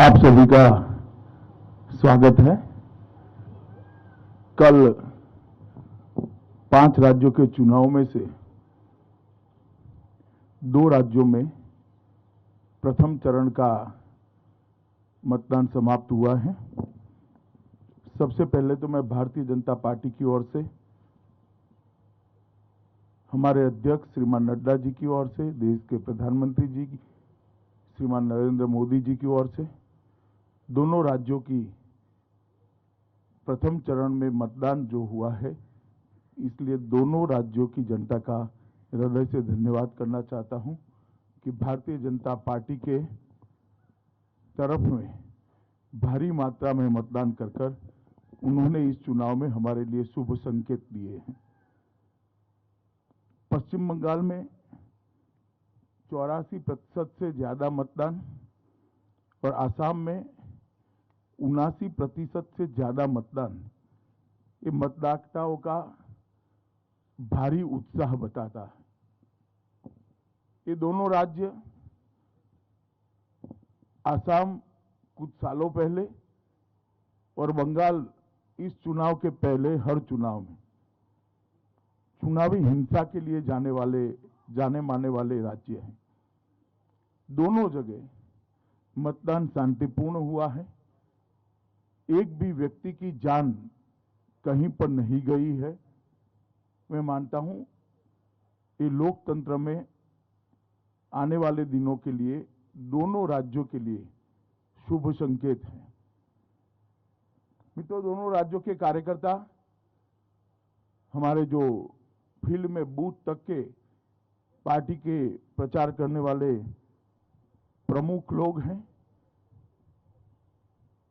आप सभी का स्वागत है। कल 5 राज्यों के चुनाव में से 2 राज्यों में प्रथम चरण का मतदान समाप्त हुआ है। सबसे पहले तो मैं भारतीय जनता पार्टी की ओर से, हमारे अध्यक्ष श्रीमान नड्डा जी की ओर से, देश के प्रधानमंत्री जी श्रीमान नरेंद्र मोदी जी की ओर से दोनों राज्यों की प्रथम चरण में मतदान जो हुआ है, इसलिए दोनों राज्यों की जनता का हृदय से धन्यवाद करना चाहता हूं कि भारतीय जनता पार्टी के तरफ में भारी मात्रा में मतदान कर उन्होंने इस चुनाव में हमारे लिए शुभ संकेत दिए हैं। पश्चिम बंगाल में 84% से ज्यादा मतदान और आसाम में 79% से ज्यादा मतदान, ये मतदाताओं का भारी उत्साह बताता है। ये दोनों राज्य, आसाम कुछ सालों पहले और बंगाल इस चुनाव के पहले हर चुनाव में चुनावी हिंसा के लिए जाने माने वाले राज्य हैं। दोनों जगह मतदान शांतिपूर्ण हुआ है। एक भी व्यक्ति की जान कहीं पर नहीं गई है। मैं मानता हूं ये लोकतंत्र में आने वाले दिनों के लिए दोनों राज्यों के लिए शुभ संकेत है। मित्रों, दोनों राज्यों के कार्यकर्ता, हमारे जो फील्ड में बूथ तक के पार्टी के प्रचार करने वाले प्रमुख लोग हैं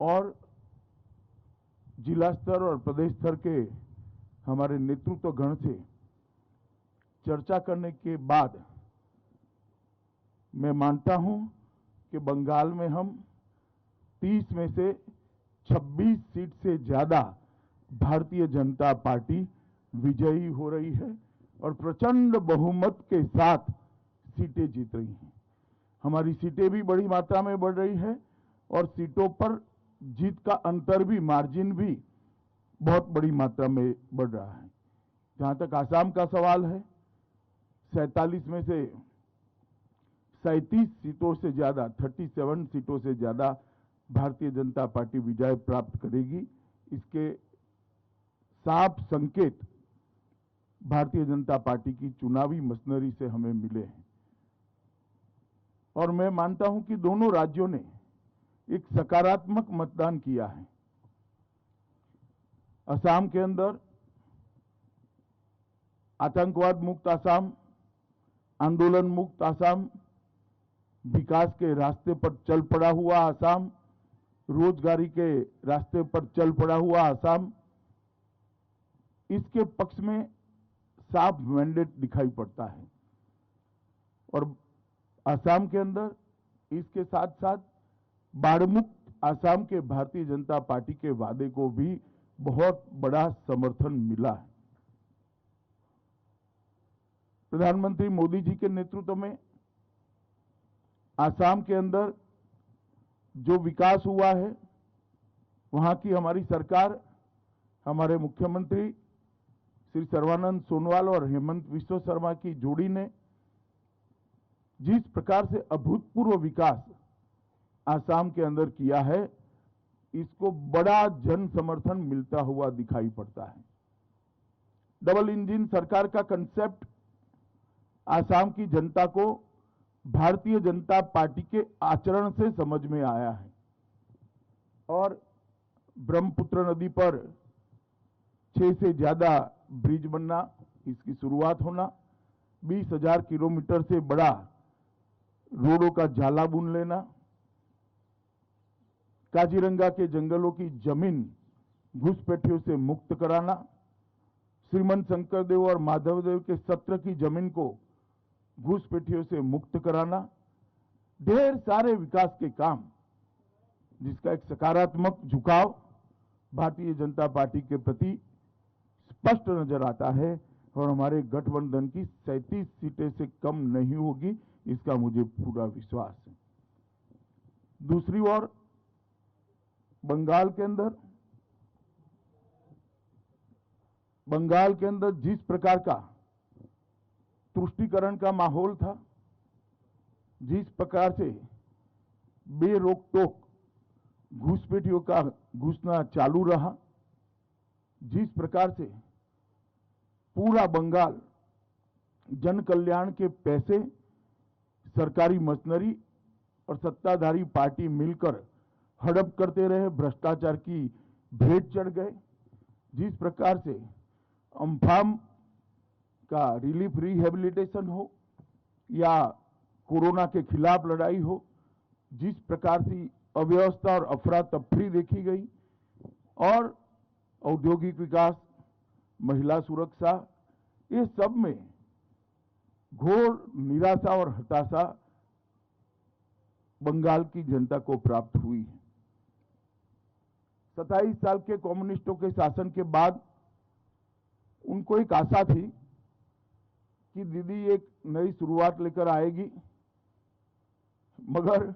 और जिला स्तर और प्रदेश स्तर के हमारे नेतृत्व गण से चर्चा करने के बाद मैं मानता हूं कि बंगाल में हम 30 में से 26 सीट से ज्यादा भारतीय जनता पार्टी विजयी हो रही है और प्रचंड बहुमत के साथ सीटें जीत रही हैं। हमारी सीटें भी बड़ी मात्रा में बढ़ रही है और सीटों पर जीत का अंतर भी, मार्जिन भी बहुत बड़ी मात्रा में बढ़ रहा है। जहां तक आसाम का सवाल है, 47 में से 37 सीटों से ज्यादा, 37 सीटों से ज्यादा भारतीय जनता पार्टी विजय प्राप्त करेगी। इसके साफ संकेत भारतीय जनता पार्टी की चुनावी मशीनरी से हमें मिले हैं और मैं मानता हूं कि दोनों राज्यों ने एक सकारात्मक मतदान किया है। असम के अंदर आतंकवाद मुक्त असम, आंदोलन मुक्त असम, विकास के रास्ते पर चल पड़ा हुआ असम, रोजगारी के रास्ते पर चल पड़ा हुआ असम, इसके पक्ष में साफ मैंडेट दिखाई पड़ता है। और असम के अंदर इसके साथ साथ बाढ़ मुक्त असम के भारतीय जनता पार्टी के वादे को भी बहुत बड़ा समर्थन मिला है। प्रधानमंत्री मोदी जी के नेतृत्व में असम के अंदर जो विकास हुआ है, वहां की हमारी सरकार, हमारे मुख्यमंत्री श्री सर्बानंद सोनोवाल और हेमंत विश्व शर्मा की जोड़ी ने जिस प्रकार से अभूतपूर्व विकास असम के अंदर किया है, इसको बड़ा जन समर्थन मिलता हुआ दिखाई पड़ता है। डबल इंजन सरकार का कंसेप्ट असम की जनता को भारतीय जनता पार्टी के आचरण से समझ में आया है और ब्रह्मपुत्र नदी पर 6 से ज्यादा ब्रिज बनना, इसकी शुरुआत होना, 20,000 किलोमीटर से बड़ा रोडों का जाला बुन लेना, काजीरंगा के जंगलों की जमीन घुसपैठियों से मुक्त कराना, श्रीमंत शंकरदेव और माधवदेव के सत्र की जमीन को घुसपैठियों से मुक्त कराना, ढेर सारे विकास के काम जिसका एक सकारात्मक झुकाव भारतीय जनता पार्टी के प्रति स्पष्ट नजर आता है और हमारे गठबंधन की 37 सीटें से कम नहीं होगी, इसका मुझे पूरा विश्वास है। दूसरी ओर बंगाल के अंदर जिस प्रकार का तुष्टीकरण का माहौल था, जिस प्रकार से बेरोक टोक घुसपैठियों का घुसना चालू रहा, जिस प्रकार से पूरा बंगाल जन कल्याण के पैसे सरकारी मशीनरी और सत्ताधारी पार्टी मिलकर हड़प करते रहे, भ्रष्टाचार की भेंट चढ़ गए, जिस प्रकार से अम्फान का रिलीफ रिहेबिलिटेशन हो या कोरोना के खिलाफ लड़ाई हो, जिस प्रकार से अव्यवस्था और अफरा तफरी देखी गई और औद्योगिक विकास, महिला सुरक्षा, ये सब में घोर निराशा और हताशा बंगाल की जनता को प्राप्त हुई है। 27 साल के कम्युनिस्टों के शासन के बाद उनको एक आशा थी कि दीदी एक नई शुरुआत लेकर आएगी, मगर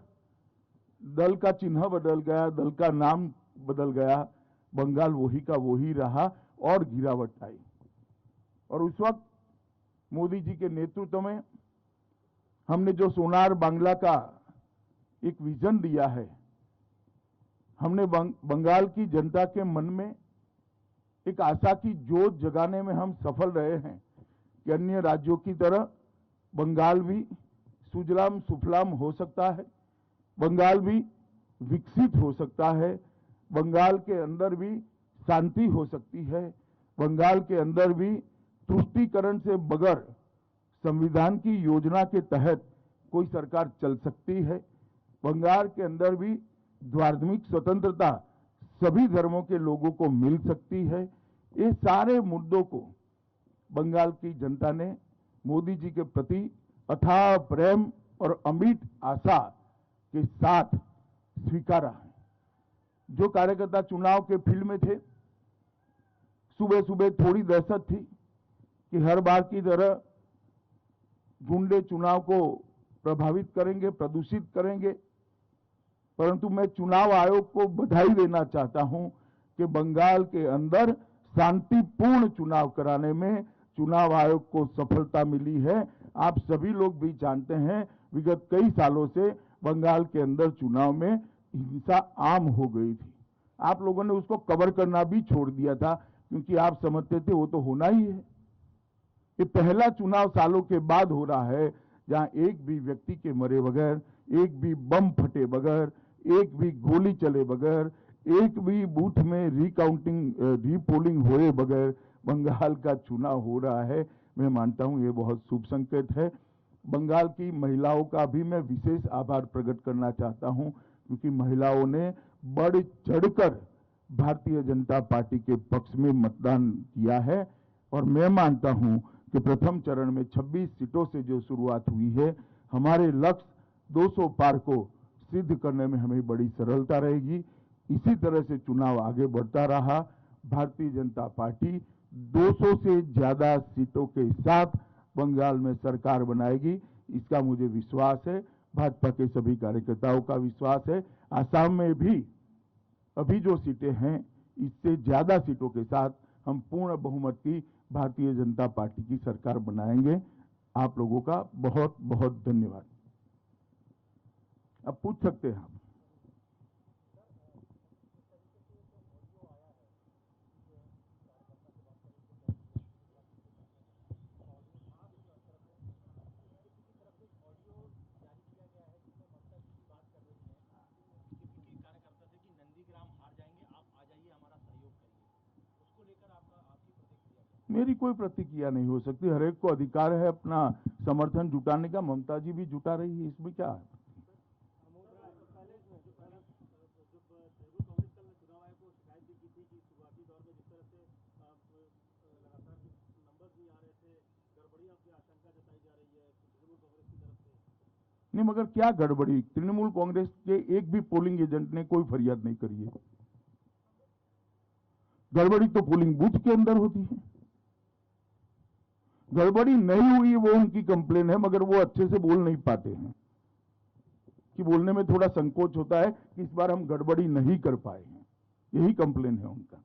दल का चिन्ह बदल गया, दल का नाम बदल गया, बंगाल वही का वही रहा और गिरावट आई। और उस वक्त मोदी जी के नेतृत्व में हमने जो सोनार बांग्ला का एक विजन दिया है, हमने बंगाल की जनता के मन में एक आशा की जोत जगाने में हम सफल रहे हैं कि अन्य राज्यों की तरह बंगाल भी सुजलाम सुफलाम हो सकता है, बंगाल भी विकसित हो सकता है, बंगाल के अंदर भी शांति हो सकती है, बंगाल के अंदर भी तुष्टीकरण से बगैर संविधान की योजना के तहत कोई सरकार चल सकती है, बंगाल के अंदर भी धार्मिक स्वतंत्रता सभी धर्मों के लोगों को मिल सकती है। ये सारे मुद्दों को बंगाल की जनता ने मोदी जी के प्रति अथाह प्रेम और अमिट आशा के साथ स्वीकारा है। जो कार्यकर्ता चुनाव के फील्ड में थे, सुबह सुबह थोड़ी दहशत थी कि हर बार की तरह गुंडे चुनाव को प्रभावित करेंगे, प्रदूषित करेंगे, परंतु मैं चुनाव आयोग को बधाई देना चाहता हूं कि बंगाल के अंदर शांतिपूर्ण चुनाव कराने में चुनाव आयोग को सफलता मिली है। आप सभी लोग भी जानते हैं, विगत कई सालों से बंगाल के अंदर चुनाव में हिंसा आम हो गई थी। आप लोगों ने उसको कवर करना भी छोड़ दिया था, क्योंकि आप समझते थे वो तो होना ही है। ये पहला चुनाव सालों के बाद हो रहा है जहां एक भी व्यक्ति के मरे बगैर, एक भी बम फटे बगैर, एक भी गोली चले बगैर, एक भी बूथ में रीपोलिंग हुए बगैर बंगाल का चुनाव हो रहा है। मैं मानता हूं ये बहुत शुभ संकेत है। बंगाल की महिलाओं का भी मैं विशेष आभार प्रकट करना चाहता हूं, क्योंकि महिलाओं ने बढ़ चढ़कर भारतीय जनता पार्टी के पक्ष में मतदान किया है। और मैं मानता हूं कि प्रथम चरण में 26 सीटों से जो शुरुआत हुई है, हमारे लक्ष्य 200 पार को सिद्ध करने में हमें बड़ी सरलता रहेगी। इसी तरह से चुनाव आगे बढ़ता रहा, भारतीय जनता पार्टी 200 से ज्यादा सीटों के साथ बंगाल में सरकार बनाएगी, इसका मुझे विश्वास है। भाजपा के सभी कार्यकर्ताओं का विश्वास है। आसाम में भी अभी जो सीटें हैं, इससे ज्यादा सीटों के साथ हम पूर्ण बहुमत की भारतीय जनता पार्टी की सरकार बनाएंगे। आप लोगों का बहुत बहुत धन्यवाद। अब पूछ सकते हैं आप। मेरी कोई प्रतिक्रिया नहीं हो सकती। हर एक को अधिकार है अपना समर्थन जुटाने का। ममता जी भी जुटा रही है, इसमें क्या है? नहीं, मगर क्या गड़बड़ी? तृणमूल कांग्रेस के एक भी पोलिंग एजेंट ने कोई फरियाद नहीं करी है। गड़बड़ी तो पोलिंग बूथ के अंदर होती है। गड़बड़ी नहीं हुई वो उनकी कंप्लेन है, मगर वो अच्छे से बोल नहीं पाते हैं कि बोलने में थोड़ा संकोच होता है कि इस बार हम गड़बड़ी नहीं कर पाए हैं, यही कंप्लेन है उनका।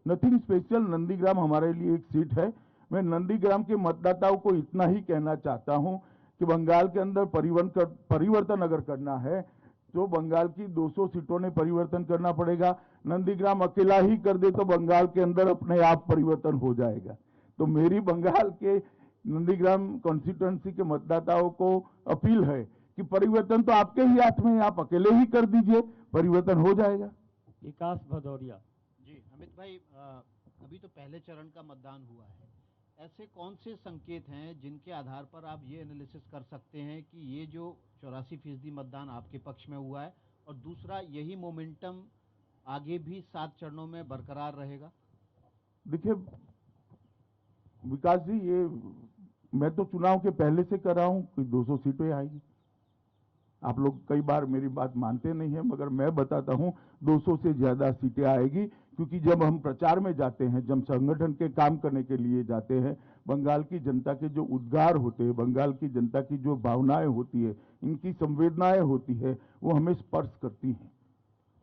नथिंग स्पेशल, नंदीग्राम हमारे लिए एक सीट है। मैं नंदीग्राम के मतदाताओं को इतना ही कहना चाहता हूं कि बंगाल के अंदर परिवर्तन अगर करना है तो बंगाल की 200 सीटों ने परिवर्तन करना पड़ेगा। नंदीग्राम अकेला ही कर दे तो बंगाल के अंदर अपने आप परिवर्तन हो जाएगा। तो मेरी बंगाल के नंदीग्राम कॉन्स्टिट्यूएंसी के मतदाताओं को अपील है कि परिवर्तन तो आपके ही हाथ में है, आप अकेले ही कर दीजिए, परिवर्तन हो जाएगा। विकास भदौरिया जी अमित भाई, अभी तो पहले चरण का मतदान हुआ है, ऐसे कौन से संकेत हैं जिनके आधार पर आप ये एनालिसिस कर सकते हैं कि ये जो 84% मतदान आपके पक्ष में हुआ है, और दूसरा यही मोमेंटम आगे भी 7 चरणों में बरकरार रहेगा? देखिए विकास जी, ये मैं तो चुनाव के पहले से कर रहा हूं कि 200 सीटें आएगी। आप लोग कई बार मेरी बात मानते नहीं है, मगर मैं बताता हूं 200 से ज्यादा सीटें आएगी, क्योंकि जब हम प्रचार में जाते हैं, जब संगठन के काम करने के लिए जाते हैं, बंगाल की जनता के जो उद्गार होते हैं, बंगाल की जनता की जो भावनाएं होती है, इनकी संवेदनाएं होती है, वो हमें स्पर्श करती हैं।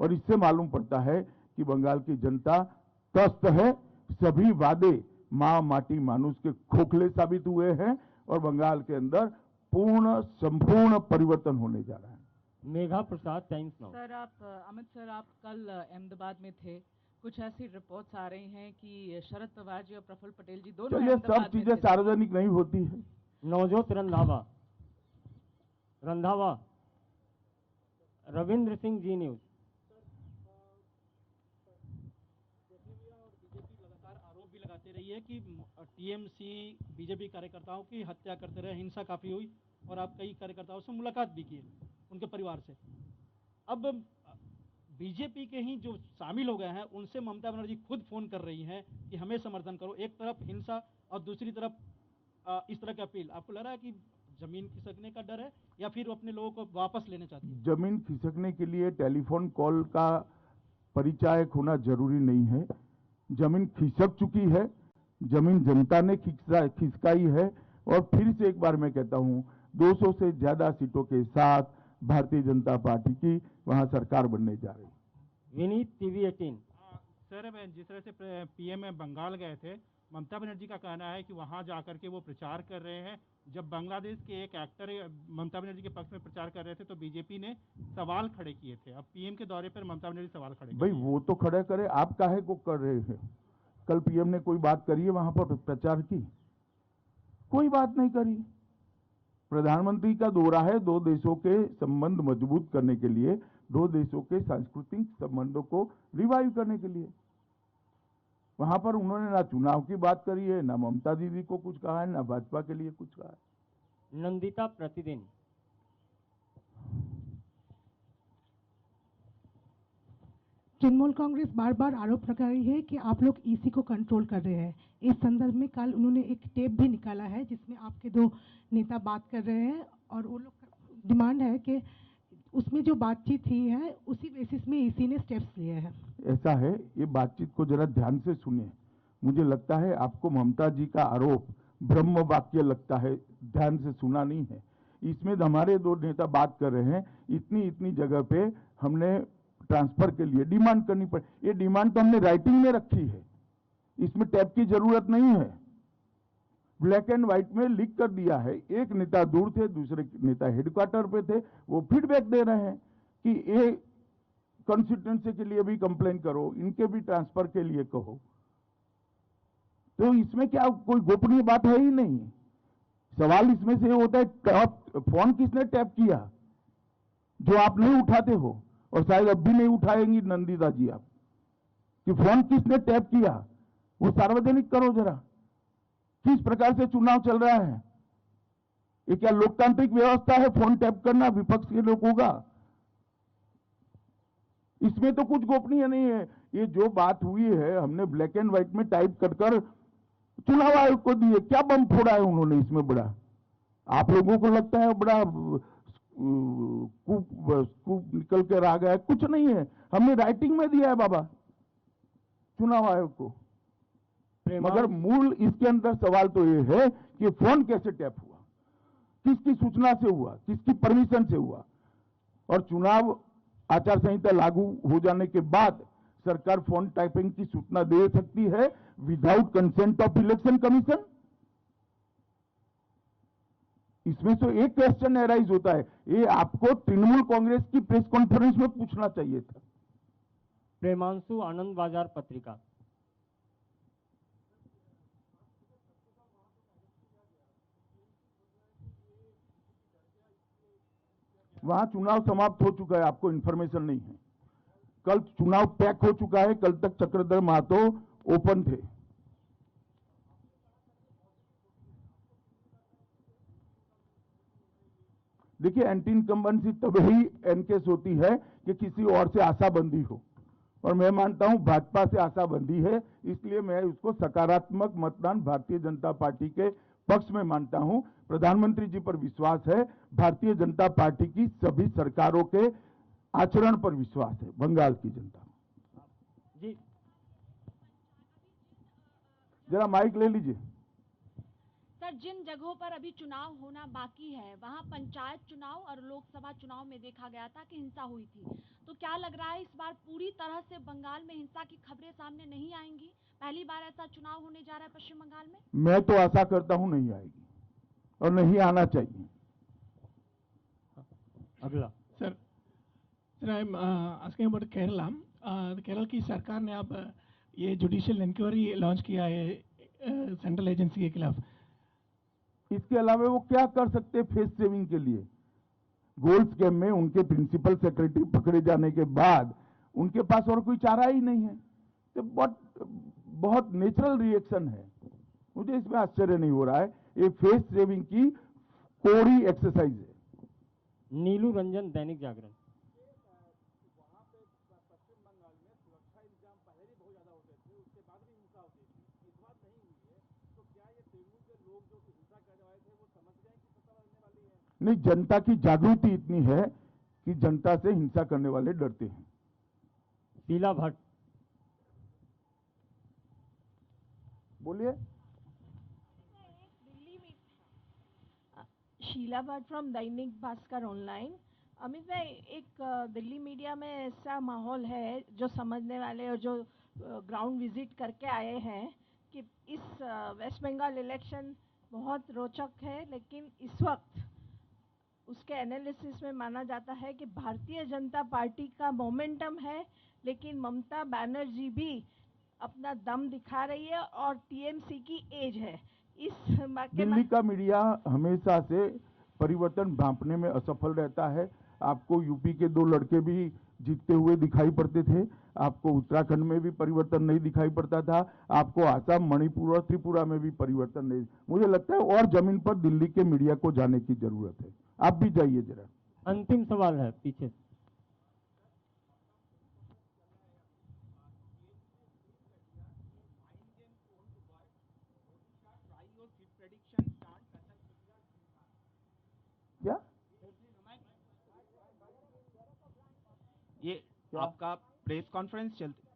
और इससे मालूम पड़ता है कि बंगाल की जनता त्रस्त है। सभी वादे मां माटी मानुष के खोखले साबित हुए हैं और बंगाल के अंदर संपूर्ण परिवर्तन होने जा रहा है। Megha Prasad, Times Now. Sir Amit sir, आप कल अहमदाबाद में थे, कुछ ऐसी रिपोर्ट्स आ रही हैं कि शरद पवार जी और प्रफुल्ल पटेल जी दोनों चलिए, सब चीजें सार्वजनिक नहीं होती है। नवजोत रंधावा, रविंद्र सिंह, जी न्यूज। आरोप भी लगाते रही है कि टीएमसी बीजेपी कार्यकर्ताओं की हत्या करते रहे, हिंसा काफी हुई और आप कई कार्यकर्ताओं से मुलाकात भी की, उनके परिवार से। अब बीजेपी के ही जो शामिल हो गए हैं उनसे ममता बनर्जी खुद फोन कर रही हैं कि हमें समर्थन करो। एक तरफ हिंसा और दूसरी तरफ इस तरह की अपील। आपको लग रहा है कि जमीन खिसकने का डर है या फिर अपने लोगों को वापस लेना चाहती है? जमीन खिसकने के लिए टेलीफोन कॉल का परिचायक होना जरूरी नहीं है। जमीन खिसक चुकी है, जमीन जनता ने खिसकाई है। और फिर से एक बार मैं कहता हूं, 200 से ज्यादा सीटों के साथ भारतीय जनता पार्टी की वहां सरकार बनने जा रही है। विनीत, टीवी 18। सर, जिस तरह से पीएम बंगाल गए थे, ममता बनर्जी का कहना है कि वहां जाकर के वो प्रचार कर रहे हैं। जब बांग्लादेश के एक एक्टर ममता बनर्जी के पक्ष में प्रचार कर रहे थे तो बीजेपी ने सवाल खड़े किए थे। अब पीएम के दौरे पर ममता बनर्जी सवाल खड़े भाई वो तो खड़े करे, आप काहे को कर रहे हैं? कल पीएम ने कोई बात करी है वहां पर प्रचार की? कोई बात नहीं करी। प्रधानमंत्री का दौरा है 2 देशों के संबंध मजबूत करने के लिए, 2 देशों के सांस्कृतिक संबंधों को रिवाइव करने के लिए। वहां पर उन्होंने ना चुनाव की बात करी है, ना ममता दीदी को कुछ कहा है, ना भाजपा के लिए कुछ कहा है। नंदिता, प्रतिदिन। तृणमूल कांग्रेस बार बार आरोप लगा रही है कि आप लोग ईसी को कंट्रोल कर रहे हैं। इस संदर्भ में कल उन्होंने एक टेप भी निकाला है जिसमें आपके 2 नेता बात कर रहे हैं और वो लोग डिमांड है कि उसमें जो बातचीत हुई है उसी बेसिस में ईसी ने स्टेप्स लिए हैं। ऐसा है, ये बातचीत को जरा ध्यान से सुनिए। मुझे लगता है आपको ममता जी का आरोप ब्रह्म वाक्य लगता है, ध्यान से सुना नहीं है। इसमें हमारे 2 नेता बात कर रहे हैं, इतनी जगह पे हमने ट्रांसफर के लिए डिमांड करनी पड़े। ये डिमांड तो हमने राइटिंग में रखी है, इसमें टैप की जरूरत नहीं है। ब्लैक एंड व्हाइट में लिख कर दिया है। एक नेता दूर थे, दूसरे नेता हेडक्वार्टर पे थे, वो फीडबैक दे रहे हैं कि ये कॉन्स्टिट्यूएंसी के लिए भी कंप्लेन करो, इनके भी ट्रांसफर के लिए कहो। तो इसमें क्या कोई गोपनीय बात है ही नहीं। सवाल इसमें से होता है फोन किसने टैप किया, जो आप नहीं उठाते हो और शायद अब भी नहीं उठाएंगी नंदिता जी आप, कि फोन किसने टैप किया वो सार्वजनिक करो जरा। किस प्रकार से चुनाव चल रहा है, ये क्या लोकतांत्रिक व्यवस्था है फोन टैप करना विपक्ष के लोगों का? इसमें तो कुछ गोपनीय नहीं है। ये जो बात हुई है हमने ब्लैक एंड व्हाइट में टाइप कर चुनाव आयोग को दिए। क्या बम फोड़ा है उन्होंने इसमें बड़ा? आप लोगों को लगता है बड़ा कूप निकल कर आ गया, कुछ नहीं है। हमने राइटिंग में दिया है बाबा चुनाव आयोग को। मगर मूल इसके अंदर सवाल तो ये है कि फोन कैसे टैप हुआ, किसकी सूचना से हुआ, किसकी परमिशन से हुआ। और चुनाव आचार संहिता लागू हो जाने के बाद सरकार फोन टैपिंग की सूचना दे सकती है without consent of election commission. इसमें तो एक क्वेश्चन एराइज होता है, ये आपको तृणमूल कांग्रेस की प्रेस कॉन्फ्रेंस में पूछना चाहिए था। प्रेमांशु आनंद बाजार पत्रिका। वहां चुनाव समाप्त हो चुका है, आपको इंफॉर्मेशन नहीं है। कल चुनाव पैक हो चुका है, कल तक चक्रधर महतो ओपन थे। देखिए, एंटी इनकम्बेंसी तभी एनकेस होती है कि किसी और से आशाबंदी हो, और मैं मानता हूं भाजपा से आशाबंदी है, इसलिए मैं उसको सकारात्मक मतदान भारतीय जनता पार्टी के पक्ष में मानता हूं। प्रधानमंत्री जी पर विश्वास है, भारतीय जनता पार्टी की सभी सरकारों के आचरण पर विश्वास है बंगाल की जनता जी। जरा माइक ले लीजिए। सर, जिन जगहों पर अभी चुनाव होना बाकी है वहां पंचायत चुनाव और लोकसभा चुनाव में देखा गया था कि हिंसा हुई थी, तो क्या लग रहा है इस बार पूरी तरह से बंगाल में हिंसा की खबरें सामने नहीं आएंगी? पहली बार ऐसा चुनाव होने जा रहा है पश्चिम बंगाल में। मैं तो आशा करता हूं नहीं आएगी और नहीं आना चाहिए। अगला sir, I am asking about Kerala. Kerala की सरकार ने अब ये जुडिशियल इंक्वायरी लॉन्च किया है सेंट्रल एजेंसी के खिलाफ। इसके अलावा वो क्या कर सकते फेस सेविंग के लिए? गोल्ड स्कैम में उनके प्रिंसिपल सेक्रेटरी पकड़े जाने के बाद उनके पास और कोई चारा ही नहीं है। तो बहुत नेचुरल रिएक्शन है, मुझे इसमें आश्चर्य नहीं हो रहा है। ये फेस सेविंग की कोरी एक्सरसाइज है। नीलू रंजन दैनिक जागरण। नहीं, जनता की जागृति इतनी है कि जनता से हिंसा करने वाले डरते हैं। शीला भट्ट। बोलिए। Sheila Bhatt from Dainik Bhaskar online. अमित भाई, एक दिल्ली मीडिया में ऐसा माहौल है जो समझने वाले और जो ग्राउंड विजिट करके आए हैं कि इस वेस्ट बंगाल इलेक्शन बहुत रोचक है, लेकिन इस वक्त उसके एनालिसिस में माना जाता है कि भारतीय जनता पार्टी का मोमेंटम है, लेकिन ममता बनर्जी भी अपना दम दिखा रही है और टीएमसी की एज है। इस दिल्ली का मीडिया हमेशा से परिवर्तन भांपने में असफल रहता है। आपको यूपी के 2 लड़के भी जीतते हुए दिखाई पड़ते थे, आपको उत्तराखंड में भी परिवर्तन नहीं दिखाई पड़ता था, आपको आसाम, मणिपुर और त्रिपुरा में भी परिवर्तन नहीं। मुझे लगता है और जमीन पर दिल्ली के मीडिया को जाने की जरूरत है। आप भी जाइए जरा। अंतिम सवाल है पीछे। क्या ये आपका प्रेस कॉन्फ्रेंस चलती?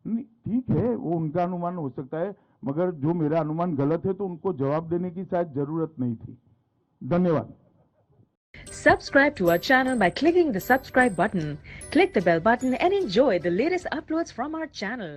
नहीं, ठीक है, वो उनका अनुमान हो सकता है, मगर जो मेरा अनुमान गलत है तो उनको जवाब देने की शायद जरूरत नहीं थी। धन्यवाद। Subscribe to our channel by clicking the subscribe button. Click the bell button and enjoy the latest uploads from our channel.